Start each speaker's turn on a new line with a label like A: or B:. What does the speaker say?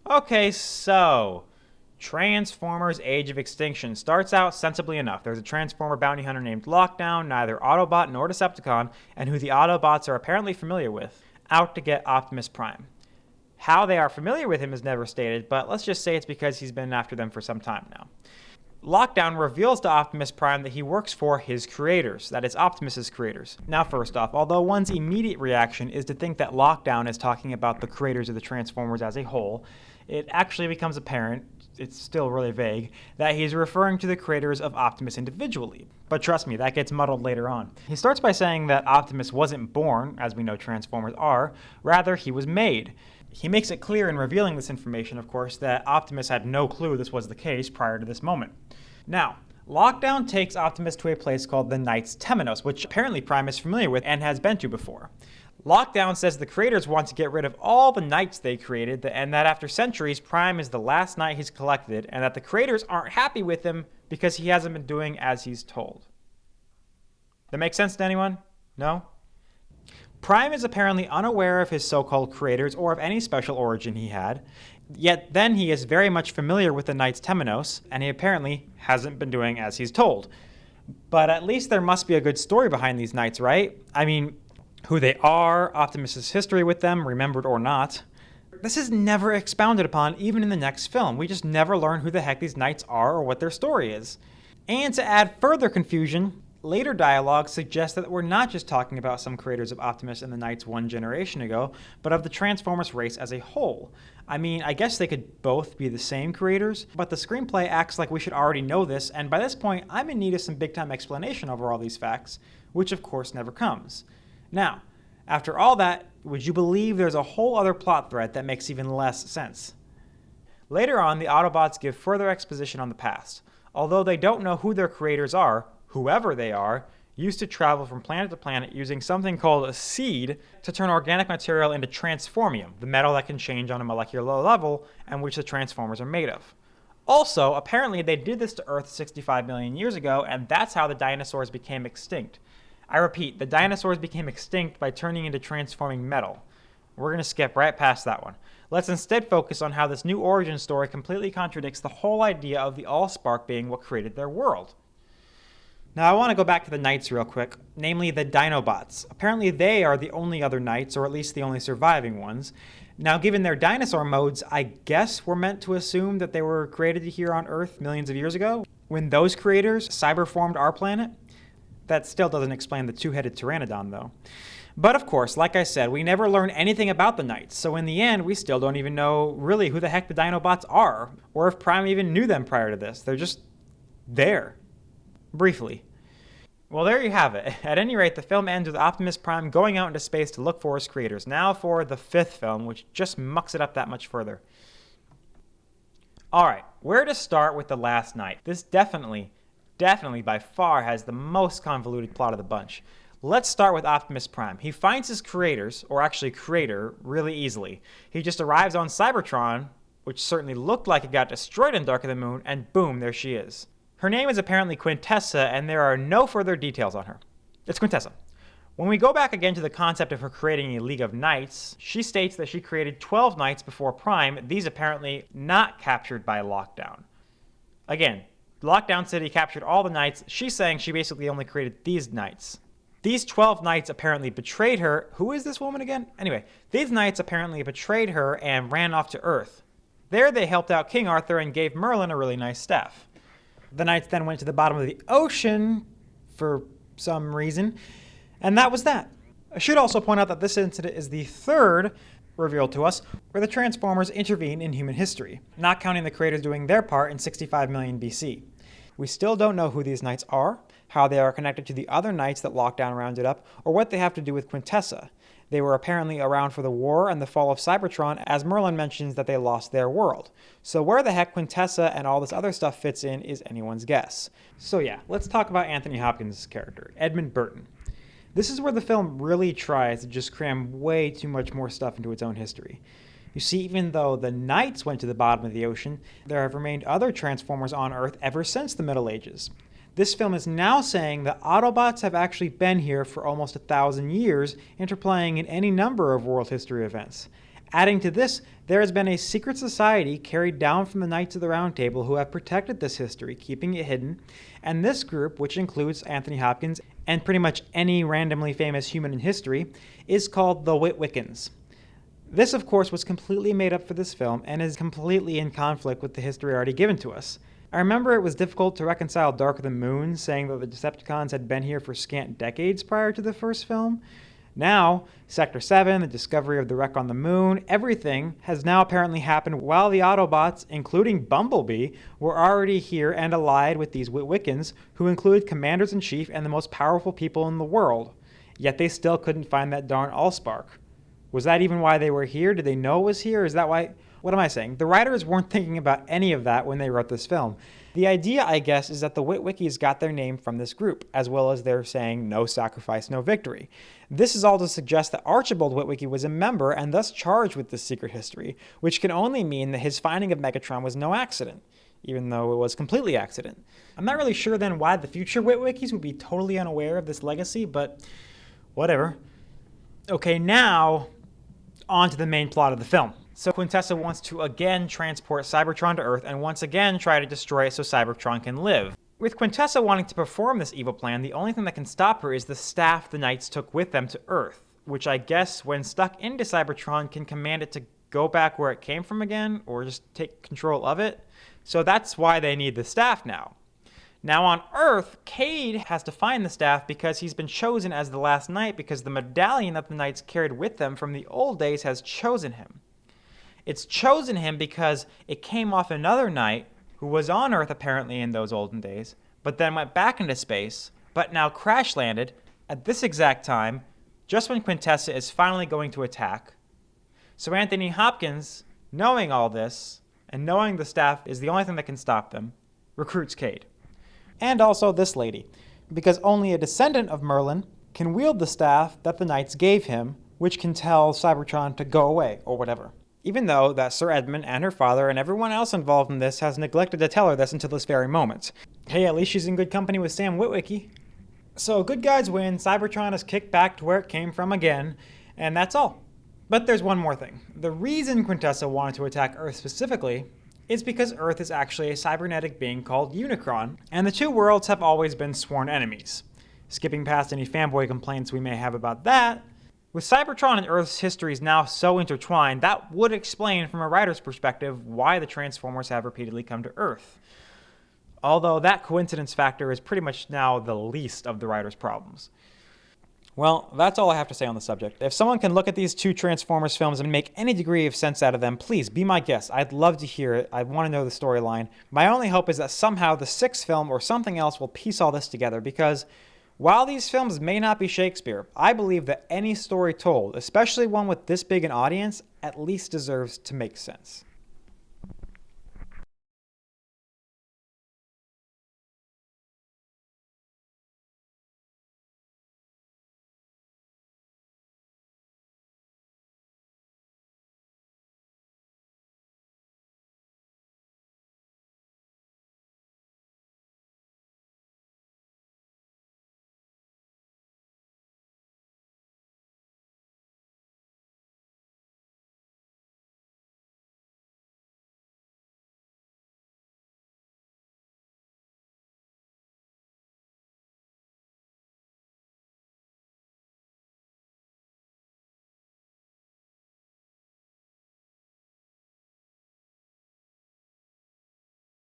A: Okay, so Transformers Age of Extinction starts out sensibly enough. There's a Transformer bounty hunter named Lockdown, neither Autobot nor Decepticon, and who the Autobots are apparently familiar with, out to get Optimus Prime. How they are familiar with him is never stated, but let's just say it's because he's been after them for some time now. Lockdown reveals to Optimus Prime that he works for his creators, that is Optimus's creators. Now first off, although one's immediate reaction is to think that Lockdown is talking about the creators of the Transformers as a whole, it actually becomes apparent, it's still really vague, that he's referring to the creators of Optimus individually. But trust me, that gets muddled later on. He starts by saying that Optimus wasn't born, as we know Transformers are, rather he was made. He makes it clear in revealing this information, of course, that Optimus had no clue this was the case prior to this moment. Now, Lockdown takes Optimus to a place called the Knights Temenos, which apparently Prime is familiar with and has been to before. Lockdown says the creators want to get rid of all the knights they created, and that after centuries, Prime is the last knight he's collected, and that the creators aren't happy with him because he hasn't been doing as he's told. That makes sense to anyone? No? Prime is apparently unaware of his so-called creators or of any special origin he had, yet then he is very much familiar with the Knights Temenos, and he apparently hasn't been doing as he's told. But at least there must be a good story behind these knights, right? I mean, who they are, Optimus's history with them, remembered or not. This is never expounded upon, even in the next film. We just never learn who the heck these knights are or what their story is. And to add further confusion, later dialogue suggests that we're not just talking about some creators of Optimus and the Knights one generation ago, but of the Transformers race as a whole. I mean, I guess they could both be the same creators, but the screenplay acts like we should already know this, and by this point, I'm in need of some big-time explanation over all these facts, which of course never comes. Now, after all that, would you believe there's a whole other plot thread that makes even less sense? Later on, the Autobots give further exposition on the past. Although they don't know who their creators are, whoever they are, used to travel from planet to planet using something called a seed to turn organic material into transformium, the metal that can change on a molecular level and which the Transformers are made of. Also, apparently they did this to Earth 65 million years ago, and that's how the dinosaurs became extinct. I repeat, the dinosaurs became extinct by turning into transforming metal. We're going to skip right past that one. Let's instead focus on how this new origin story completely contradicts the whole idea of the Allspark being what created their world. Now I want to go back to the Knights real quick, namely the Dinobots. Apparently they are the only other Knights, or at least the only surviving ones. Now given their dinosaur modes, I guess we're meant to assume that they were created here on Earth millions of years ago, when those creators cyberformed our planet. That still doesn't explain the two-headed Pteranodon, though. But of course, like I said, we never learn anything about the Knights, so in the end, we still don't even know really who the heck the Dinobots are, or if Prime even knew them prior to this. They're just there. Briefly. Well, there you have it. At any rate, the film ends with Optimus Prime going out into space to look for his creators. Now for the fifth film, which just mucks it up that much further. Alright, where to start with The Last Knight? This definitely by far has the most convoluted plot of the bunch. Let's start with Optimus Prime. He finds his creators, or actually creator, really easily. He just arrives on Cybertron, which certainly looked like it got destroyed in Dark of the Moon, and boom, there she is. Her name is apparently Quintessa, and there are no further details on her. It's Quintessa. When we go back again to the concept of her creating a League of Knights, she states that she created 12 Knights before Prime, these apparently not captured by Lockdown. Again, Lockdown said he captured all the Knights. She's saying she basically only created these Knights. These 12 Knights apparently betrayed her. Who is this woman again? Anyway, these Knights apparently betrayed her and ran off to Earth. There they helped out King Arthur and gave Merlin a really nice staff. The Knights then went to the bottom of the ocean for some reason, and that was that. I should also point out that this incident is the third revealed to us where the Transformers intervene in human history, not counting the creators doing their part in 65 million BC. We still don't know who these Knights are, how they are connected to the other Knights that Lockdown rounded up, or what they have to do with Quintessa. They were apparently around for the war and the fall of Cybertron, as Merlin mentions that they lost their world. So where the heck Quintessa and all this other stuff fits in is anyone's guess. So yeah, let's talk about Anthony Hopkins' character, Edmund Burton. This is where the film really tries to just cram way too much more stuff into its own history. You see, even though the Knights went to the bottom of the ocean, there have remained other Transformers on Earth ever since the Middle Ages. This film is now saying that Autobots have actually been here for almost 1,000 years, interplaying in any number of world history events. Adding to this, there has been a secret society carried down from the Knights of the Round Table who have protected this history, keeping it hidden, and this group, which includes Anthony Hopkins and pretty much any randomly famous human in history, is called the Witwickens. This, of course, was completely made up for this film and is completely in conflict with the history already given to us. I remember it was difficult to reconcile Dark of the Moon, saying that the Decepticons had been here for scant decades prior to the first film. Now, Sector 7, the discovery of the wreck on the moon, everything has now apparently happened while the Autobots, including Bumblebee, were already here and allied with these Witwickens, who included commanders-in-chief and the most powerful people in the world. Yet they still couldn't find that darn Allspark. Was that even why they were here? Did they know it was here? Is that why? What am I saying? The writers weren't thinking about any of that when they wrote this film. The idea, I guess, is that the Witwickies got their name from this group, as well as their saying, "No sacrifice, no victory." This is all to suggest that Archibald Witwicky was a member and thus charged with this secret history, which can only mean that his finding of Megatron was no accident, even though it was completely accident. I'm not really sure then why the future Witwickies would be totally unaware of this legacy, but whatever. Okay, now on to the main plot of the film. So Quintessa wants to again transport Cybertron to Earth and once again try to destroy it so Cybertron can live. With Quintessa wanting to perform this evil plan, the only thing that can stop her is the staff the Knights took with them to Earth, which I guess when stuck into Cybertron can command it to go back where it came from again, or just take control of it. So that's why they need the staff now. Now on Earth, Cade has to find the staff because he's been chosen as the last Knight because the medallion that the Knights carried with them from the old days has chosen him. It's chosen him because it came off another Knight who was on Earth apparently in those olden days, but then went back into space, but now crash landed at this exact time, just when Quintessa is finally going to attack. So Anthony Hopkins, knowing all this, and knowing the staff is the only thing that can stop them, recruits Cade. And also this lady, because only a descendant of Merlin can wield the staff that the Knights gave him, which can tell Cybertron to go away, or whatever. Even though that Sir Edmund and her father and everyone else involved in this has neglected to tell her this until this very moment. Hey, at least she's in good company with Sam Witwicky. So good guys win, Cybertron is kicked back to where it came from again, and that's all. But there's one more thing. The reason Quintessa wanted to attack Earth specifically is because Earth is actually a cybernetic being called Unicron, and the two worlds have always been sworn enemies. Skipping past any fanboy complaints we may have about that, with Cybertron and Earth's histories now so intertwined, that would explain from a writer's perspective why the Transformers have repeatedly come to Earth. Although that coincidence factor is pretty much now the least of the writer's problems. Well, that's all I have to say on the subject. If someone can look at these two Transformers films and make any degree of sense out of them, please be my guest. I'd love to hear it. I want to know the storyline. My only hope is that somehow the sixth film or something else will piece all this together, because while these films may not be Shakespeare, I believe that any story told, especially one with this big an audience, at least deserves to make sense.